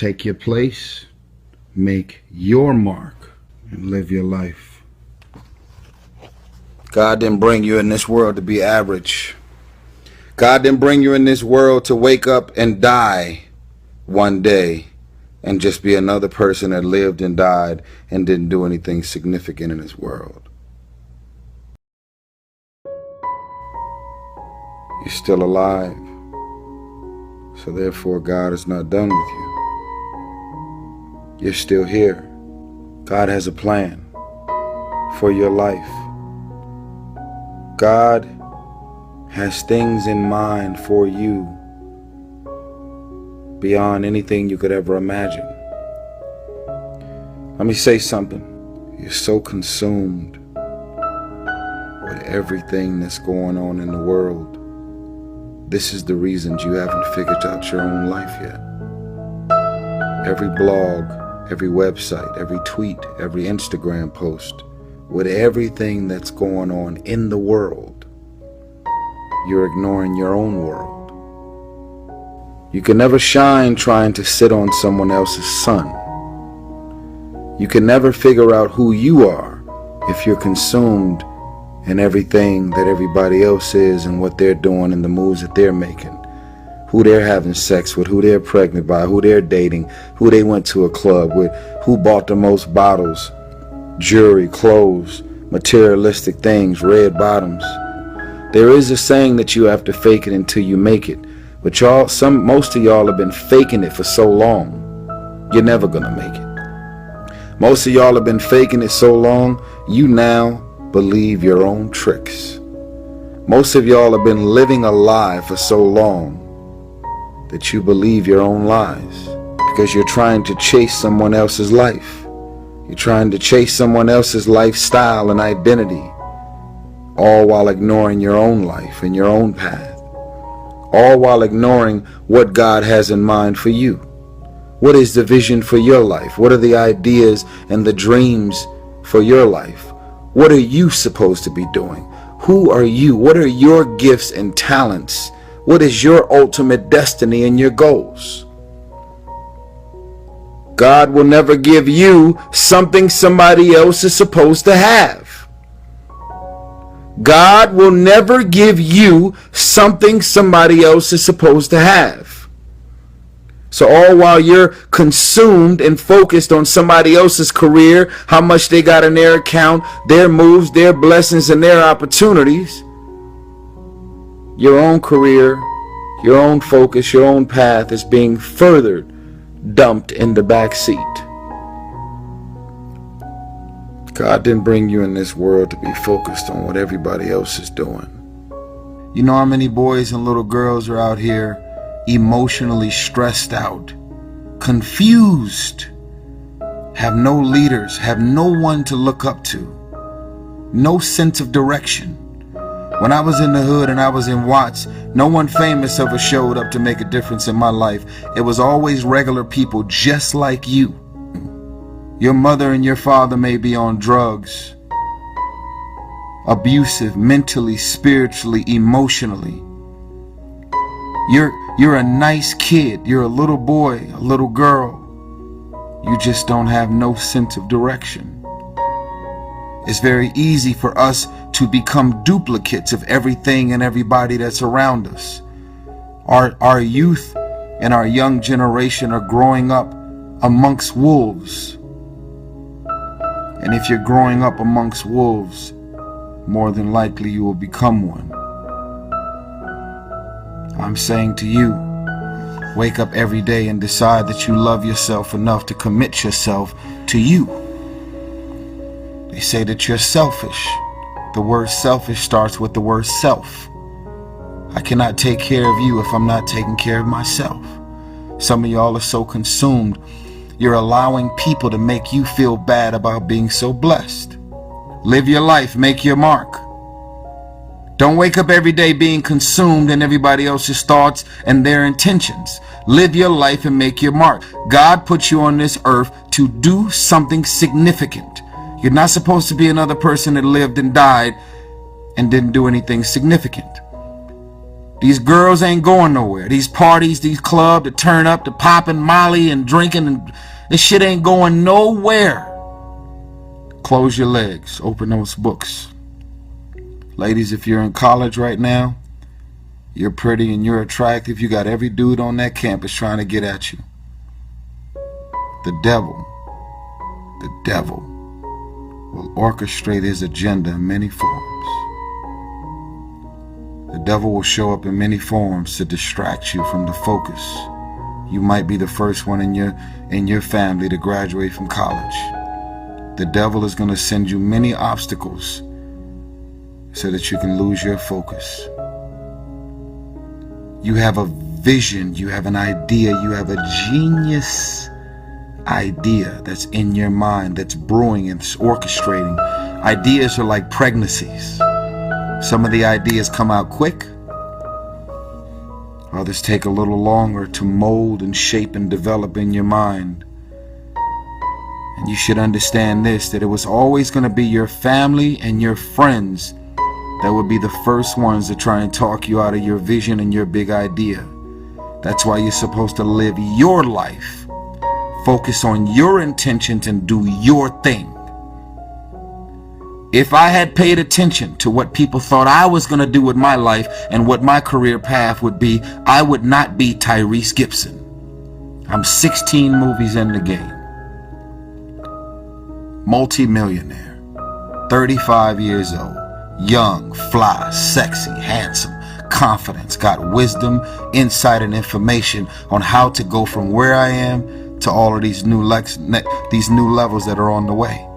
take your place, make your mark, and live your life. God didn't bring you in this world to be average. God didn't bring you in this world to wake up and die one day and just be another person that lived and died and didn't do anything significant in this world. You're still alive. So therefore, God is not done with you. You're still here. God has a plan for your life. God has things in mind for you beyond anything you could ever imagine. Let me say something. You're so consumed with everything that's going on in the world. This is the reasons you haven't figured out your own life yet. Every blog, every website, every tweet, every Instagram post, with everything that's going on in the world, you're ignoring your own world. You can never shine trying to sit on someone else's sun. You can never figure out who you are if you're consumed in everything that everybody else is and what they're doing and the moves that they're making. Who they're having sex with, who they're pregnant by, who they're dating, who they went to a club with, who bought the most bottles, jewelry, clothes, materialistic things, red bottoms. There is a saying that you have to fake it until you make it. But most of y'all have been faking it for so long, you're never gonna make it. Most of y'all have been faking it so long, you now believe your own tricks. Most of y'all have been living a lie for so long that you believe your own lies because you're trying to chase someone else's life. You're trying to chase someone else's lifestyle and identity, all while ignoring your own life and your own path. All while ignoring what God has in mind for you. What is the vision for your life? What are the ideas and the dreams for your life? What are you supposed to be doing? Who are you? What are your gifts and talents? What is your ultimate destiny and your goals? God will never give you something somebody else is supposed to have. God will never give you something somebody else is supposed to have. So all while you're consumed and focused on somebody else's career, how much they got in their account, their moves, their blessings, and their opportunities, your own career, your own focus, your own path is being further dumped in the back seat. God didn't bring you in this world to be focused on what everybody else is doing. You know how many boys and little girls are out here emotionally stressed out, confused, have no leaders, have no one to look up to, no sense of direction. When I was in the hood and I was in Watts, no one famous ever showed up to make a difference in my life. It was always regular people just like you. Your mother and your father may be on drugs, abusive mentally, spiritually, emotionally. You're a nice kid. You're a little boy, a little girl. You just don't have no sense of direction. It's very easy for us to become duplicates of everything and everybody that's around us. Our youth and our young generation are growing up amongst wolves. And if you're growing up amongst wolves, more than likely you will become one. I'm saying to you, wake up every day and decide that you love yourself enough to commit yourself to you. They say that you're selfish. The word selfish starts with the word self. I cannot take care of you if I'm not taking care of myself. Some of y'all are so consumed, you're allowing people to make you feel bad about being so blessed. Live your life, make your mark. Don't wake up every day being consumed in everybody else's thoughts and their intentions. Live your life and make your mark. God put you on this earth to do something significant. You're not supposed to be another person that lived and died and didn't do anything significant. These girls ain't going nowhere. These parties, these clubs, the turn up, the popping Molly and drinking, and this shit ain't going nowhere. Close your legs. Open those books. Ladies, if you're in college right now, you're pretty and you're attractive. You got every dude on that campus trying to get at you. The devil will orchestrate his agenda in many forms. The devil will show up in many forms to distract you from the focus. You might be the first one in your family to graduate from college. The devil is going to send you many obstacles so that you can lose your focus. You have a vision, you have an idea, you have a genius idea that's in your mind, that's brewing and it's orchestrating. Ideas are like pregnancies. Some of the ideas come out quick. Others take a little longer to mold and shape and develop in your mind. And you should understand this, that it was always going to be your family and your friends that would be the first ones to try and talk you out of your vision and your big idea. That's why you're supposed to live your life. Focus on your intentions and do your thing. If I had paid attention to what people thought I was going to do with my life and what my career path would be, I would not be Tyrese Gibson. I'm 16 movies in the game. Multi-millionaire. 35 years old. Young, fly, sexy, handsome, confidence, got wisdom, insight, and information on how to go from where I am to all of these new levels that are on the way.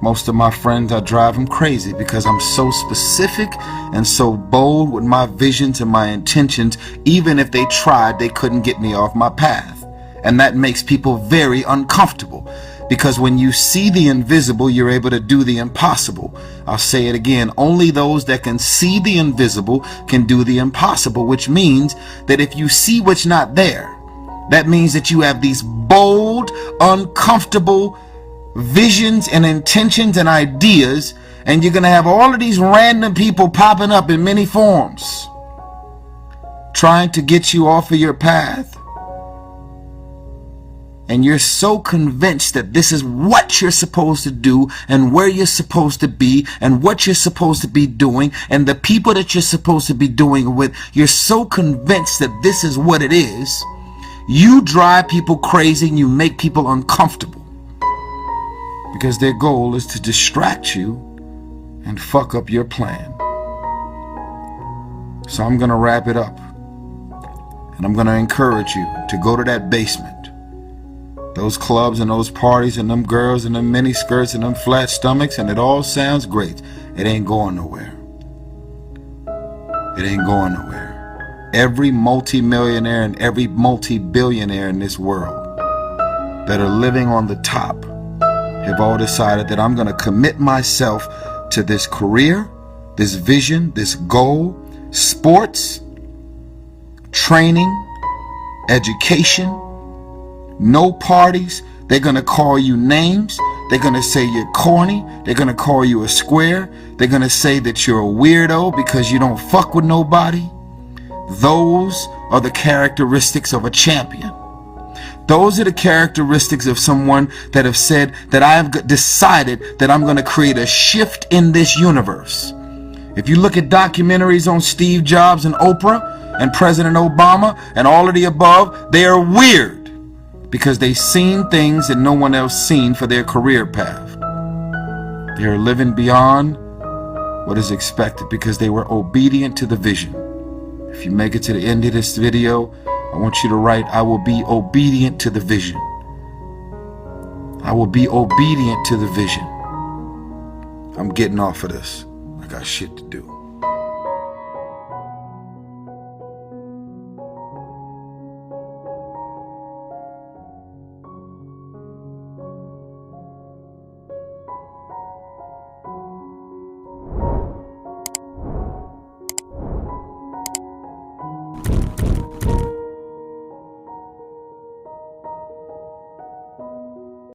Most of my friends, I drive them crazy because I'm so specific and so bold with my visions and my intentions. Even if they tried, they couldn't get me off my path. And that makes people very uncomfortable, because when you see the invisible, you're able to do the impossible. I'll say it again. Only those that can see the invisible can do the impossible, which means that if you see what's not there, that means that you have these bold, uncomfortable visions and intentions and ideas, and you're going to have all of these random people popping up in many forms trying to get you off of your path. And you're so convinced that this is what you're supposed to do and where you're supposed to be and what you're supposed to be doing and the people that you're supposed to be doing it with. You're so convinced that this is what it is. You drive people crazy and you make people uncomfortable, because their goal is to distract you and fuck up your plan. So I'm going to wrap it up, and I'm going to encourage you to go to that basement. Those clubs and those parties and them girls and them mini skirts and them flat stomachs, and it all sounds great. It ain't going nowhere. It ain't going nowhere. Every multi-millionaire and every multi-billionaire in this world that are living on the top have all decided that I'm going to commit myself to this career, this vision, this goal, sports, training, education, no parties. They're going to call you names. They're going to say you're corny. They're going to call you a square. They're going to say that you're a weirdo because you don't fuck with nobody. Those are the characteristics of a champion. Those are the characteristics of someone that have said that I have decided that I'm going to create a shift in this universe. If you look at documentaries on Steve Jobs and Oprah and President Obama and all of the above, they are weird because they've seen things that no one else seen for their career path. They are living beyond what is expected because they were obedient to the vision. If you make it to the end of this video, I want you to write, I will be obedient to the vision. I will be obedient to the vision. I'm getting off of this. I got shit to do.